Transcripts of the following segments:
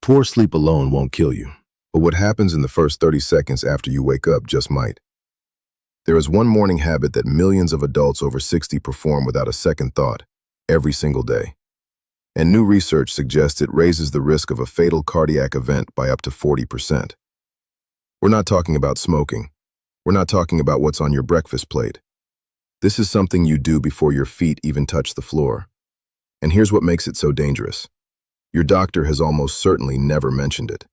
Poor sleep alone won't kill you, but what happens in the first 30 seconds after you wake up just might. There is one morning habit that millions of adults over 60 perform without a second thought, every single day. And new research suggests it raises the risk of a fatal cardiac event by up to 40%. We're not talking about smoking. We're not talking about what's on your breakfast plate. This is something you do before your feet even touch the floor. And here's what makes it so dangerous. Your doctor has almost certainly never mentioned it.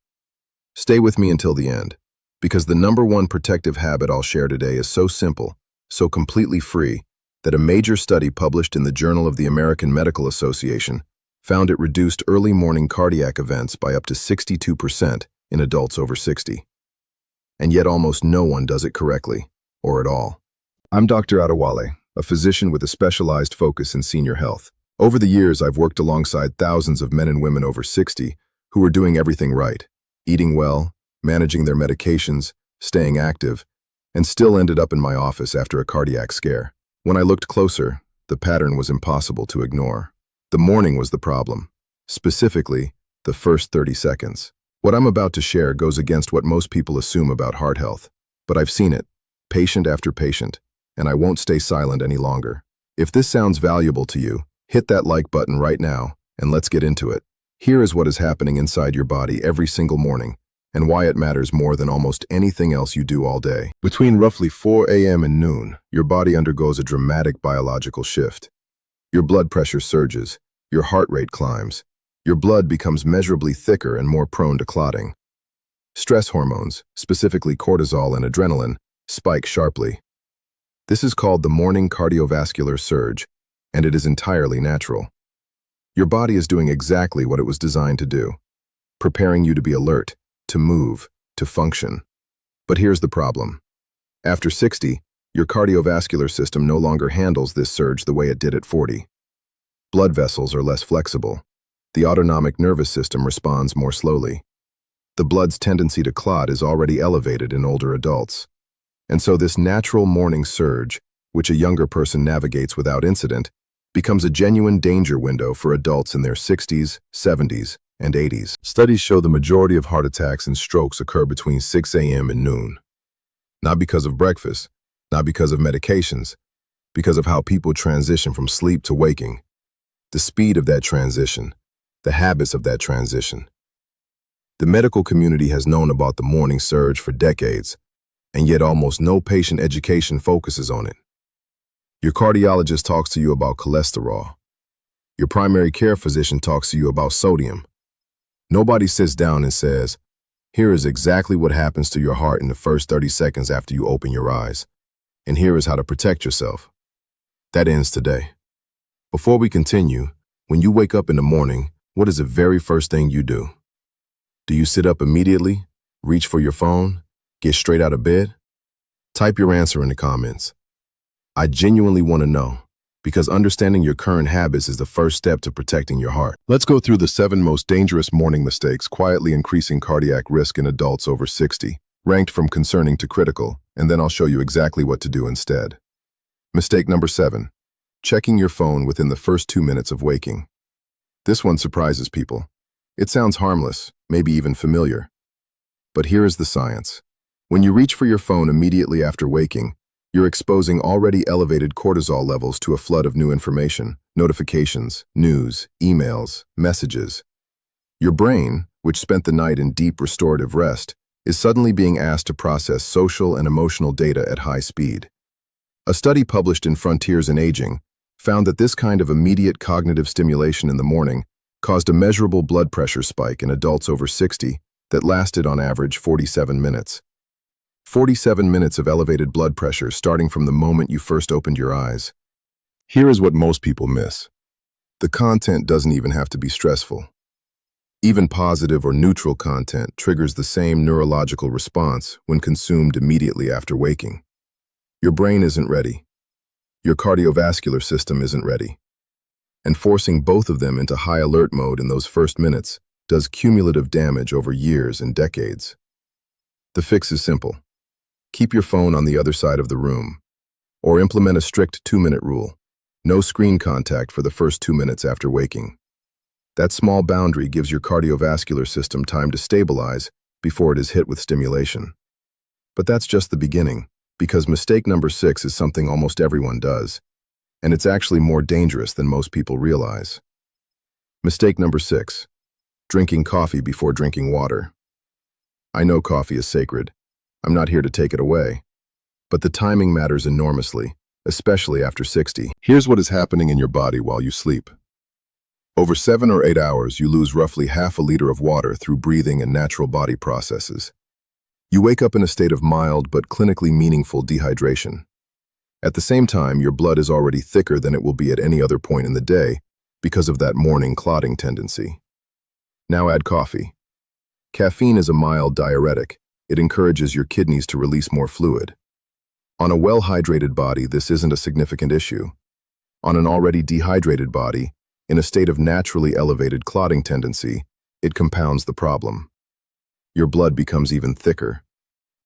Stay with me until the end, because the number one protective habit I'll share today is so simple, so completely free, that a major study published in the Journal of the American Medical Association found it reduced early morning cardiac events by up to 62% in adults over 60. And yet almost no one does it correctly, or at all. I'm Dr. Adewale, a physician with a specialized focus in senior health. Over the years, I've worked alongside thousands of men and women over 60 who are doing everything right, eating well, managing their medications, staying active, and still ended up in my office after a cardiac scare. When I looked closer, the pattern was impossible to ignore. The morning was the problem, specifically the first 30 seconds. What I'm about to share goes against what most people assume about heart health, but I've seen it, patient after patient, and I won't stay silent any longer. If this sounds valuable to you, hit that like button right now, and let's get into it. Here is what is happening inside your body every single morning, and why it matters more than almost anything else you do all day. Between roughly 4 a.m. and noon, your body undergoes a dramatic biological shift. Your blood pressure surges, your heart rate climbs, your blood becomes measurably thicker and more prone to clotting. Stress hormones, specifically cortisol and adrenaline, spike sharply. This is called the morning cardiovascular surge, and it is entirely natural. Your body is doing exactly what it was designed to do, preparing you to be alert, to move, to function. But here's the problem. After 60, your cardiovascular system no longer handles this surge the way it did at 40. Blood vessels are less flexible. The autonomic nervous system responds more slowly. The blood's tendency to clot is already elevated in older adults. And so this natural morning surge, which a younger person navigates without incident, becomes a genuine danger window for adults in their 60s, 70s, and 80s. Studies show the majority of heart attacks and strokes occur between 6 a.m. and noon. Not because of breakfast, not because of medications, because of how people transition from sleep to waking. The speed of that transition, the habits of that transition. The medical community has known about the morning surge for decades, and yet almost no patient education focuses on it. Your cardiologist talks to you about cholesterol. Your primary care physician talks to you about sodium. Nobody sits down and says, here is exactly what happens to your heart in the first 30 seconds after you open your eyes, and here is how to protect yourself. That ends today. Before we continue, when you wake up in the morning, what is the very first thing you do? Do you sit up immediately, reach for your phone, get straight out of bed? Type your answer in the comments. I genuinely want to know, because understanding your current habits is the first step to protecting your heart. Let's go through the 7 most dangerous morning mistakes quietly increasing cardiac risk in adults over 60, ranked from concerning to critical, and then I'll show you exactly what to do instead. Mistake number 7, checking your phone within the first 2 minutes of waking. This one surprises people. It sounds harmless, maybe even familiar. But here is the science. When you reach for your phone immediately after waking, you're exposing already elevated cortisol levels to a flood of new information, notifications, news, emails, messages. Your brain, which spent the night in deep restorative rest, is suddenly being asked to process social and emotional data at high speed. A study published in Frontiers in Aging found that this kind of immediate cognitive stimulation in the morning caused a measurable blood pressure spike in adults over 60 that lasted on average 47 minutes. 47 minutes of elevated blood pressure starting from the moment you first opened your eyes. Here is what most people miss. The content doesn't even have to be stressful. Even positive or neutral content triggers the same neurological response when consumed immediately after waking. Your brain isn't ready. Your cardiovascular system isn't ready. And forcing both of them into high alert mode in those first minutes does cumulative damage over years and decades. The fix is simple. Keep your phone on the other side of the room, or implement a strict 2-minute rule. No screen contact for the first 2 minutes after waking. That small boundary gives your cardiovascular system time to stabilize before it is hit with stimulation. But that's just the beginning, because mistake number 6 is something almost everyone does, and it's actually more dangerous than most people realize. Mistake number 6, drinking coffee before drinking water. I know coffee is sacred. I'm not here to take it away. But the timing matters enormously, especially after 60. Here's what is happening in your body while you sleep. Over 7 or 8 hours, you lose roughly half a liter of water through breathing and natural body processes. You wake up in a state of mild but clinically meaningful dehydration. At the same time, your blood is already thicker than it will be at any other point in the day because of that morning clotting tendency. Now add coffee. Caffeine is a mild diuretic. It encourages your kidneys to release more fluid. On a well-hydrated body, this isn't a significant issue. On an already dehydrated body, in a state of naturally elevated clotting tendency, it compounds the problem. Your blood becomes even thicker.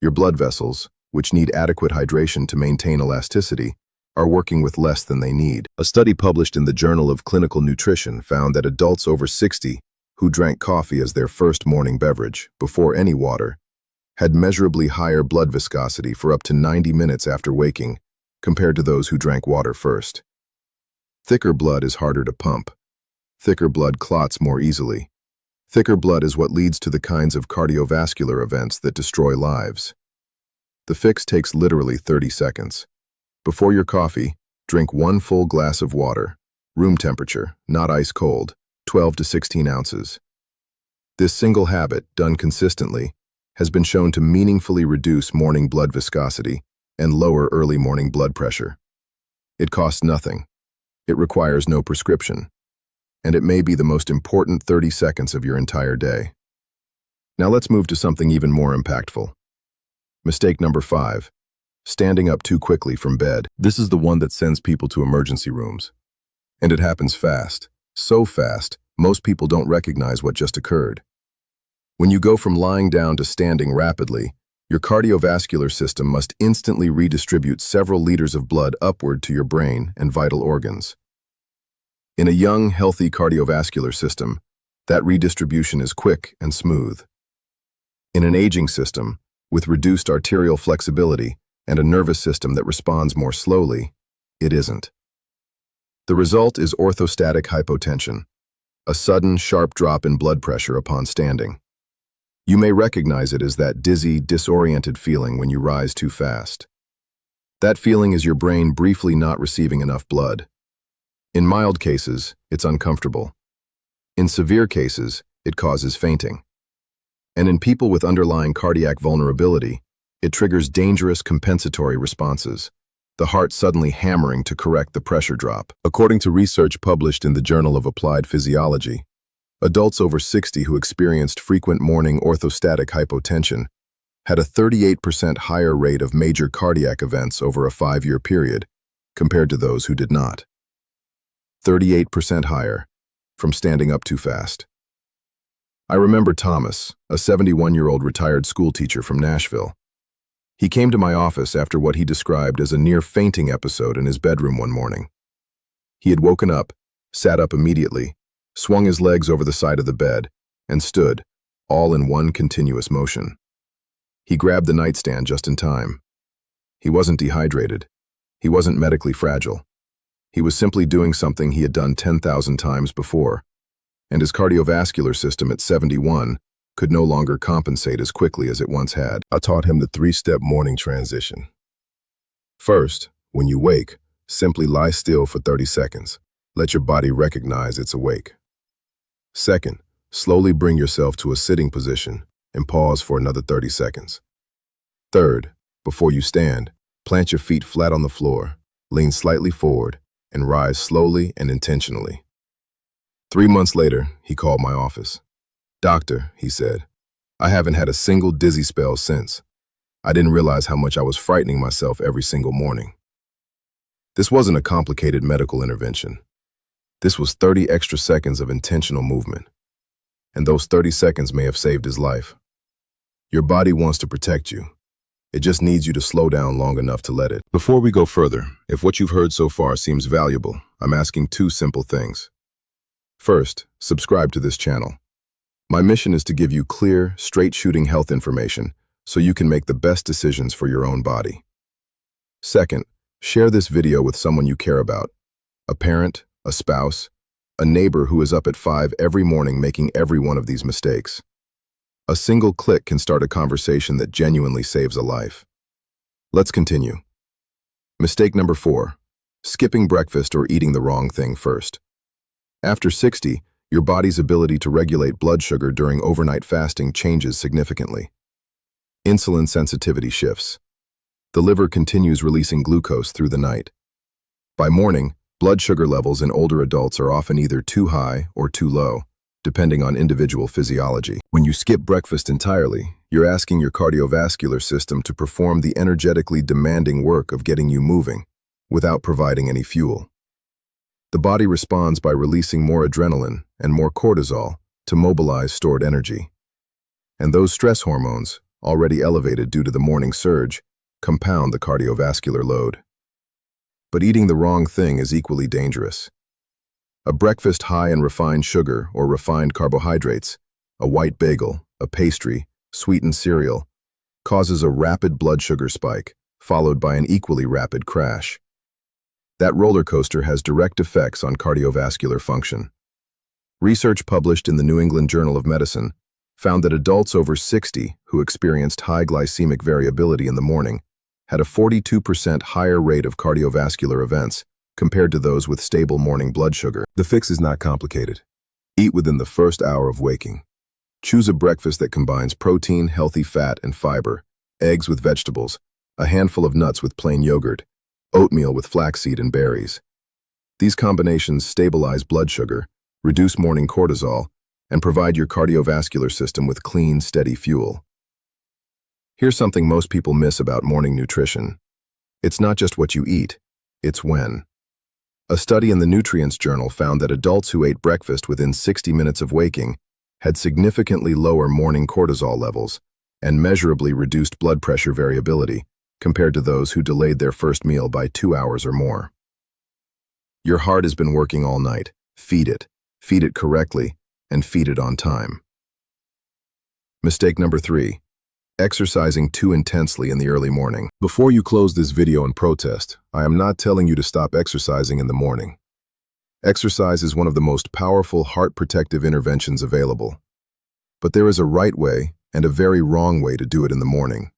Your blood vessels, which need adequate hydration to maintain elasticity, are working with less than they need. A study published in the Journal of Clinical Nutrition found that adults over 60 who drank coffee as their first morning beverage, before any water, had measurably higher blood viscosity for up to 90 minutes after waking compared to those who drank water first. Thicker blood is harder to pump. Thicker blood clots more easily. Thicker blood is what leads to the kinds of cardiovascular events that destroy lives. The fix takes literally 30 seconds. Before your coffee, drink 1 full glass of water, room temperature, not ice cold, 12 to 16 ounces. This single habit, done consistently, has been shown to meaningfully reduce morning blood viscosity and lower early morning blood pressure. It costs nothing. It requires no prescription. And it may be the most important 30 seconds of your entire day. Now let's move to something even more impactful. Mistake number 5, standing up too quickly from bed. This is the one that sends people to emergency rooms. And it happens fast, so fast, most people don't recognize what just occurred. When you go from lying down to standing rapidly, your cardiovascular system must instantly redistribute several liters of blood upward to your brain and vital organs. In a young, healthy cardiovascular system, that redistribution is quick and smooth. In an aging system, with reduced arterial flexibility and a nervous system that responds more slowly, it isn't. The result is orthostatic hypotension, a sudden, sharp drop in blood pressure upon standing. You may recognize it as that dizzy, disoriented feeling when you rise too fast. That feeling is your brain briefly not receiving enough blood. In mild cases, it's uncomfortable. In severe cases, it causes fainting. And in people with underlying cardiac vulnerability, it triggers dangerous compensatory responses, the heart suddenly hammering to correct the pressure drop. According to research published in the Journal of Applied Physiology, adults over 60 who experienced frequent morning orthostatic hypotension had a 38% higher rate of major cardiac events over a 5-year period compared to those who did not. 38% higher from standing up too fast. I remember Thomas, a 71-year-old retired schoolteacher from Nashville. He came to my office after what he described as a near-fainting episode in his bedroom one morning. He had woken up, sat up immediately, swung his legs over the side of the bed, and stood, all in one continuous motion. He grabbed the nightstand just in time. He wasn't dehydrated. He wasn't medically fragile. He was simply doing something he had done 10,000 times before, and his cardiovascular system at 71 could no longer compensate as quickly as it once had. I taught him the 3-step morning transition. First, when you wake, simply lie still for 30 seconds. Let your body recognize it's awake. Second, slowly bring yourself to a sitting position and pause for another 30 seconds. Third, before you stand, plant your feet flat on the floor, lean slightly forward, and rise slowly and intentionally. 3 months later, he called my office. "Doctor," he said, "I haven't had a single dizzy spell since. I didn't realize how much I was frightening myself every single morning." This wasn't a complicated medical intervention. This was 30 extra seconds of intentional movement. And those 30 seconds may have saved his life. Your body wants to protect you. It just needs you to slow down long enough to let it. Before we go further, if what you've heard so far seems valuable, I'm asking 2 simple things. First, subscribe to this channel. My mission is to give you clear, straight-shooting health information so you can make the best decisions for your own body. Second, share this video with someone you care about, a parent, a spouse, a neighbor who is up at 5 every morning making every one of these mistakes. A single click can start a conversation that genuinely saves a life. Let's continue. Mistake number 4, skipping breakfast or eating the wrong thing first. After 60, your body's ability to regulate blood sugar during overnight fasting changes significantly. Insulin sensitivity shifts. The liver continues releasing glucose through the night. By morning, blood sugar levels in older adults are often either too high or too low, depending on individual physiology. When you skip breakfast entirely, you're asking your cardiovascular system to perform the energetically demanding work of getting you moving, without providing any fuel. The body responds by releasing more adrenaline and more cortisol to mobilize stored energy. And those stress hormones, already elevated due to the morning surge, compound the cardiovascular load. But eating the wrong thing is equally dangerous. A breakfast high in refined sugar or refined carbohydrates, a white bagel, a pastry, sweetened cereal, causes a rapid blood sugar spike, followed by an equally rapid crash. That roller coaster has direct effects on cardiovascular function. Research published in the New England Journal of Medicine found that adults over 60 who experienced high glycemic variability in the morning had a 42% higher rate of cardiovascular events compared to those with stable morning blood sugar. The fix is not complicated. Eat within the first hour of waking. Choose a breakfast that combines protein, healthy fat, and fiber, eggs with vegetables, a handful of nuts with plain yogurt, oatmeal with flaxseed and berries. These combinations stabilize blood sugar, reduce morning cortisol, and provide your cardiovascular system with clean, steady fuel. Here's something most people miss about morning nutrition. It's not just what you eat, it's when. A study in the Nutrients Journal found that adults who ate breakfast within 60 minutes of waking had significantly lower morning cortisol levels and measurably reduced blood pressure variability compared to those who delayed their first meal by 2 hours or more. Your heart has been working all night. Feed it correctly, and feed it on time. Mistake number 3, exercising too intensely in the early morning. Before you close this video and protest, I am not telling you to stop exercising in the morning. Exercise is one of the most powerful heart-protective interventions available. But there is a right way and a very wrong way to do it in the morning.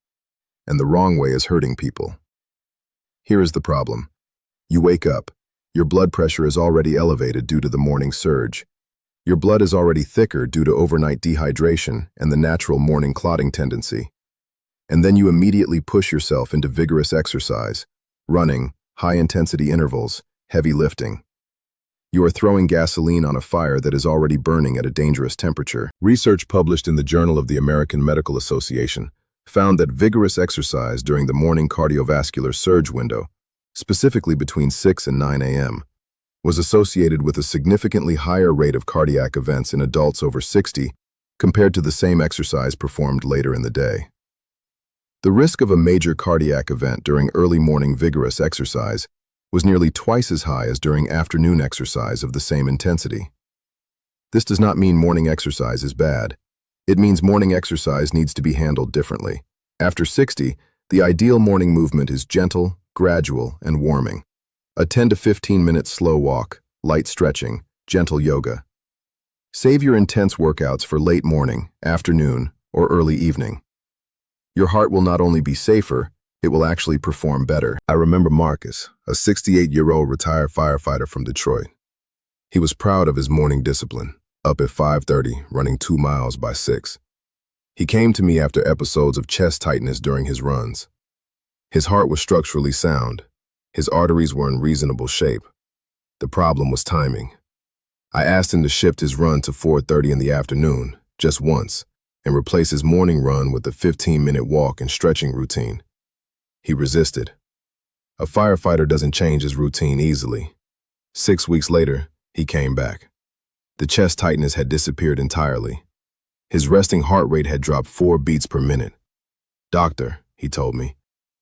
And the wrong way is hurting people. Here is the problem. You wake up. Your blood pressure is already elevated due to the morning surge. Your blood is already thicker due to overnight dehydration and the natural morning clotting tendency. And then you immediately push yourself into vigorous exercise, running, high-intensity intervals, heavy lifting. You are throwing gasoline on a fire that is already burning at a dangerous temperature. Research published in the Journal of the American Medical Association found that vigorous exercise during the morning cardiovascular surge window, specifically between 6 and 9 a.m., was associated with a significantly higher rate of cardiac events in adults over 60 compared to the same exercise performed later in the day. The risk of a major cardiac event during early morning vigorous exercise was nearly twice as high as during afternoon exercise of the same intensity. This does not mean morning exercise is bad. It means morning exercise needs to be handled differently. After 60, the ideal morning movement is gentle, gradual, and warming. A 10 to 15-minute slow walk, light stretching, gentle yoga. Save your intense workouts for late morning, afternoon, or early evening. Your heart will not only be safer, it will actually perform better. I remember Marcus, a 68-year-old retired firefighter from Detroit. He was proud of his morning discipline, up at 5:30, running 2 miles by 6. He came to me after episodes of chest tightness during his runs. His heart was structurally sound. His arteries were in reasonable shape. The problem was timing. I asked him to shift his run to 4:30 in the afternoon, just once, and replace his morning run with a 15-minute walk and stretching routine. He resisted. A firefighter doesn't change his routine easily. 6 weeks later, he came back. The chest tightness had disappeared entirely. His resting heart rate had dropped 4 beats per minute. "Doctor," he told me,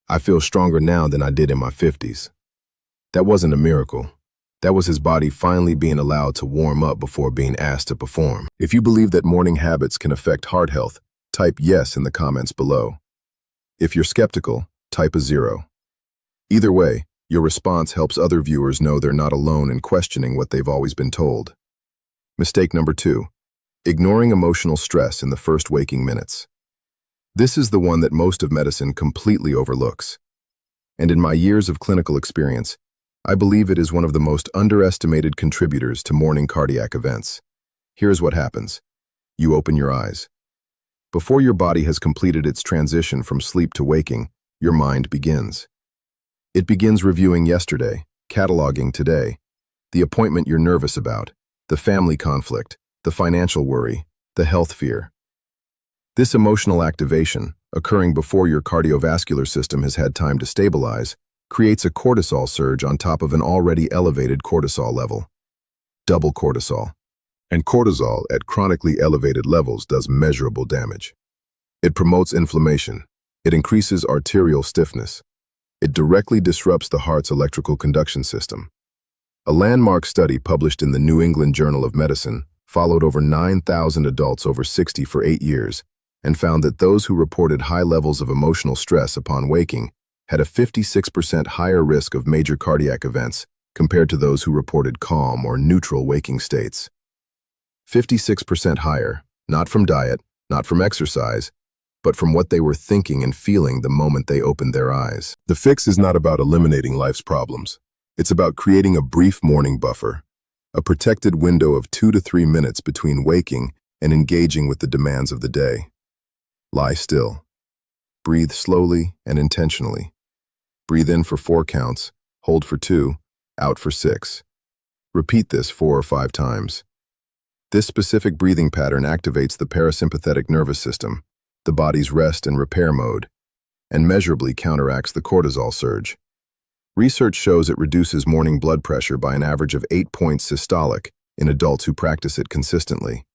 "I feel stronger now than I did in my 50s. That wasn't a miracle. That was his body finally being allowed to warm up before being asked to perform. If you believe that morning habits can affect heart health, type yes in the comments below. If you're skeptical, type a 0. Either way, your response helps other viewers know they're not alone in questioning what they've always been told. Mistake number 2. Ignoring emotional stress in the first waking minutes. This is the one that most of medicine completely overlooks. And in my years of clinical experience, I believe it is one of the most underestimated contributors to morning cardiac events. Here's what happens. You open your eyes. Before your body has completed its transition from sleep to waking, your mind begins. It begins reviewing yesterday, cataloging today, the appointment you're nervous about, the family conflict, the financial worry, the health fear. This emotional activation, occurring before your cardiovascular system has had time to stabilize, creates a cortisol surge on top of an already elevated cortisol level. Double cortisol. And cortisol at chronically elevated levels does measurable damage. It promotes inflammation. It increases arterial stiffness. It directly disrupts the heart's electrical conduction system. A landmark study published in the New England Journal of Medicine followed over 9,000 adults over 60 for 8 years and found that those who reported high levels of emotional stress upon waking had a 56% higher risk of major cardiac events compared to those who reported calm or neutral waking states. 56% higher, not from diet, not from exercise, but from what they were thinking and feeling the moment they opened their eyes. The fix is not about eliminating life's problems. It's about creating a brief morning buffer, a protected window of 2 to 3 minutes between waking and engaging with the demands of the day. Lie still. Breathe slowly and intentionally. Breathe in for 4 counts, hold for 2, out for 6. Repeat this 4 or 5 times. This specific breathing pattern activates the parasympathetic nervous system, the body's rest and repair mode, and measurably counteracts the cortisol surge. Research shows it reduces morning blood pressure by an average of 8 points systolic in adults who practice it consistently.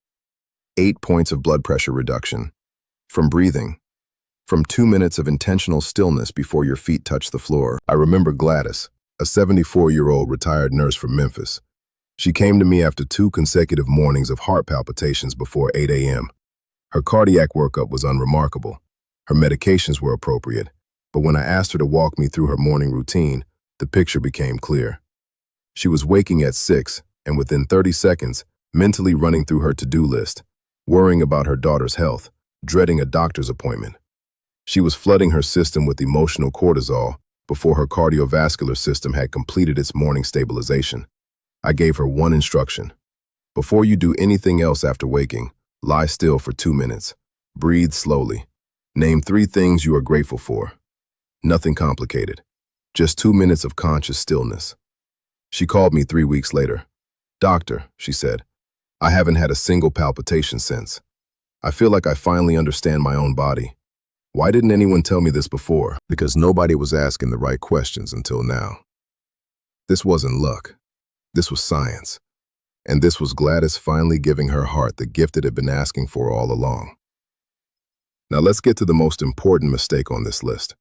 8 points of blood pressure reduction. From breathing. From 2 minutes of intentional stillness before your feet touch the floor. I remember Gladys, a 74-year-old retired nurse from Memphis. She came to me after 2 consecutive mornings of heart palpitations before 8 a.m. Her cardiac workup was unremarkable. Her medications were appropriate, but when I asked her to walk me through her morning routine, the picture became clear. She was waking at 6 and within 30 seconds, mentally running through her to-do list, worrying about her daughter's health, dreading a doctor's appointment. She was flooding her system with emotional cortisol before her cardiovascular system had completed its morning stabilization. I gave her one instruction. Before you do anything else after waking, lie still for 2 minutes. Breathe slowly. Name 3 things you are grateful for. Nothing complicated. Just 2 minutes of conscious stillness. She called me 3 weeks later. "Doctor," she said, "I haven't had a single palpitation since. I feel like I finally understand my own body. Why didn't anyone tell me this before?" Because nobody was asking the right questions until now. This wasn't luck. This was science. And this was Gladys finally giving her heart the gift it had been asking for all along. Now let's get to the most important mistake on this list.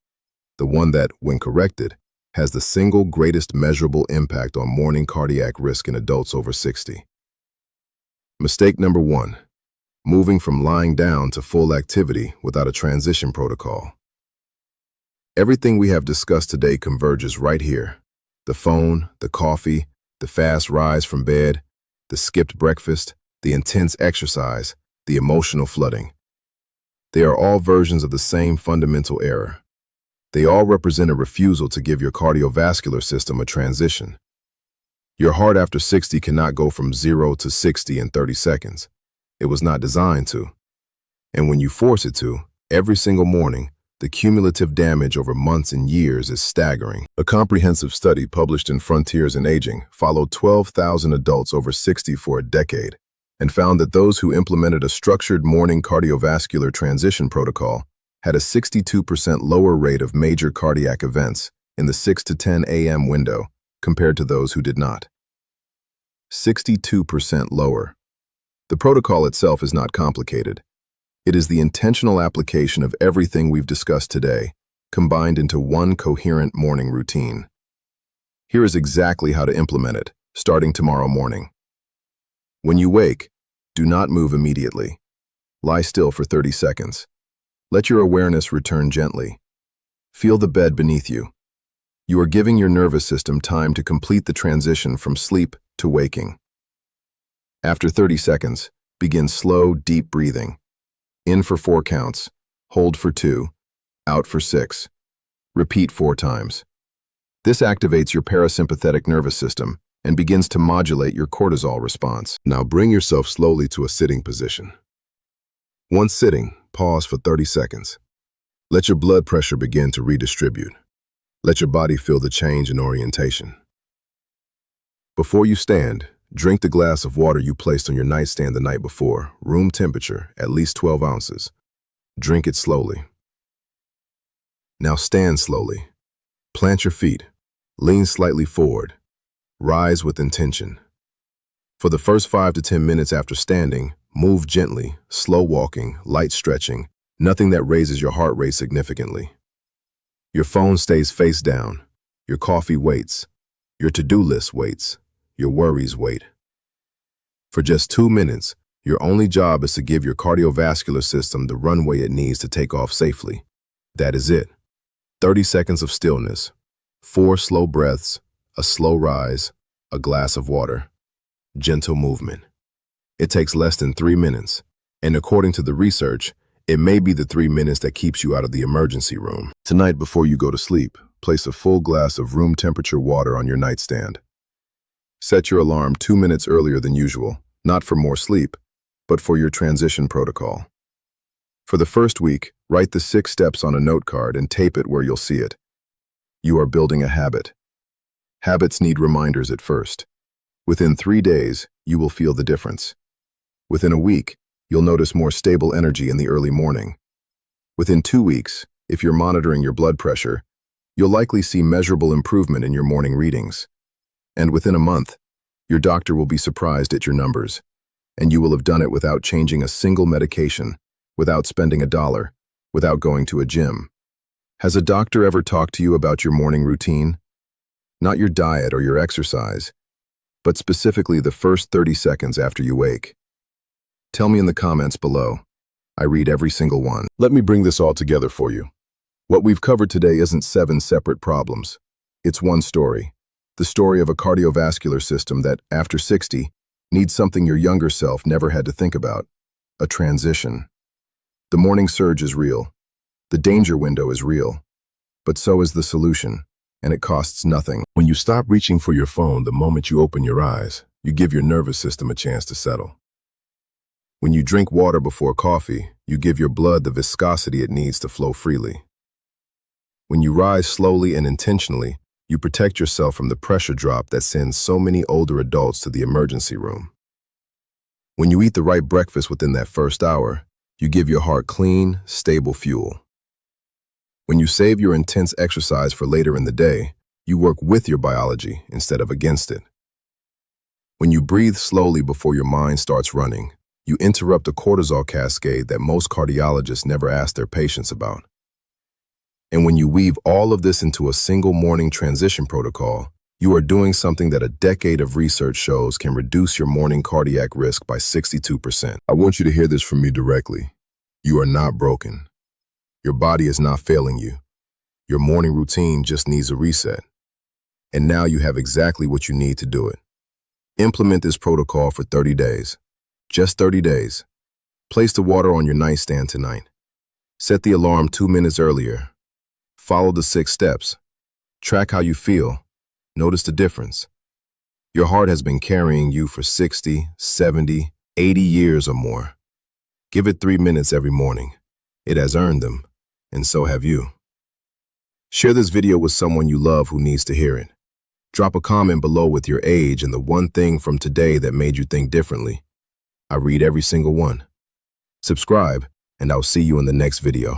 The one that, when corrected, has the single greatest measurable impact on morning cardiac risk in adults over 60. Mistake number 1. Moving from lying down to full activity without a transition protocol. Everything we have discussed today converges right here. The phone, the coffee, the fast rise from bed, the skipped breakfast, the intense exercise, the emotional flooding. They are all versions of the same fundamental error. They all represent a refusal to give your cardiovascular system a transition. Your heart after 60 cannot go from 0 to 60 in 30 seconds. It was not designed to. And when you force it to, every single morning, the cumulative damage over months and years is staggering. A comprehensive study published in Frontiers in Aging followed 12,000 adults over 60 for a decade and found that those who implemented a structured morning cardiovascular transition protocol had a 62% lower rate of major cardiac events in the 6 to 10 a.m. window compared to those who did not. 62% lower. The protocol itself is not complicated. It is the intentional application of everything we've discussed today, combined into one coherent morning routine. Here is exactly how to implement it, starting tomorrow morning. When you wake, do not move immediately. Lie still for 30 seconds. Let your awareness return gently. Feel the bed beneath you. You are giving your nervous system time to complete the transition from sleep to waking. After 30 seconds, begin slow, deep breathing. In for 4 counts, hold for 2, out for 6. Repeat 4 times. This activates your parasympathetic nervous system and begins to modulate your cortisol response. Now bring yourself slowly to a sitting position. Once sitting, pause for 30 seconds. Let your blood pressure begin to redistribute. Let your body feel the change in orientation. Before you stand, drink the glass of water you placed on your nightstand the night before, room temperature, at least 12 ounces. Drink it slowly. Now stand slowly. Plant your feet. Lean slightly forward. Rise with intention. For the first 5 to 10 minutes after standing, move gently, slow walking, light stretching, nothing that raises your heart rate significantly. Your phone stays face down. Your coffee waits. Your to-do list waits. Your worries wait. For just 2 minutes, your only job is to give your cardiovascular system the runway it needs to take off safely. That is it. 30 seconds of stillness, 4 slow breaths, a slow rise, a glass of water, gentle movement. It takes less than 3 minutes, and according to the research, it may be the 3 minutes that keeps you out of the emergency room. Tonight, before you go to sleep, place a full glass of room temperature water on your nightstand. Set your alarm 2 minutes earlier than usual, not for more sleep, but for your transition protocol. For the first week, write the 6 steps on a note card and tape it where you'll see it. You are building a habit. Habits need reminders at first. Within 3 days, you will feel the difference. Within a week, you'll notice more stable energy in the early morning. Within 2 weeks, if you're monitoring your blood pressure, you'll likely see measurable improvement in your morning readings. And within a month, your doctor will be surprised at your numbers, and you will have done it without changing a single medication, without spending $1, without going to a gym. Has a doctor ever talked to you about your morning routine? Not your diet or your exercise, but specifically the first 30 seconds after you wake. Tell me in the comments below. I read every single one. Let me bring this all together for you. What we've covered today isn't 7 separate problems. It's one story. The story of a cardiovascular system that, after 60, needs something your younger self never had to think about. A transition. The morning surge is real. The danger window is real. But so is the solution, and it costs nothing. When you stop reaching for your phone the moment you open your eyes, you give your nervous system a chance to settle. When you drink water before coffee, you give your blood the viscosity it needs to flow freely. When you rise slowly and intentionally, you protect yourself from the pressure drop that sends so many older adults to the emergency room. When you eat the right breakfast within that first hour, you give your heart clean, stable fuel. When you save your intense exercise for later in the day, you work with your biology instead of against it. When you breathe slowly before your mind starts running, you interrupt a cortisol cascade that most cardiologists never ask their patients about. And when you weave all of this into a single morning transition protocol, you are doing something that a decade of research shows can reduce your morning cardiac risk by 62%. I want you to hear this from me directly. You are not broken. Your body is not failing you. Your morning routine just needs a reset. And now you have exactly what you need to do it. Implement this protocol for 30 days. Just 30 days. Place the water on your nightstand tonight. Set the alarm 2 minutes earlier. Follow the 6 steps. Track how you feel. Notice the difference. Your heart has been carrying you for 60, 70, 80 years or more. Give it 3 minutes every morning. It has earned them, and so have you. Share this video with someone you love who needs to hear it. Drop a comment below with your age and the one thing from today that made you think differently. I read every single one. Subscribe, and I'll see you in the next video.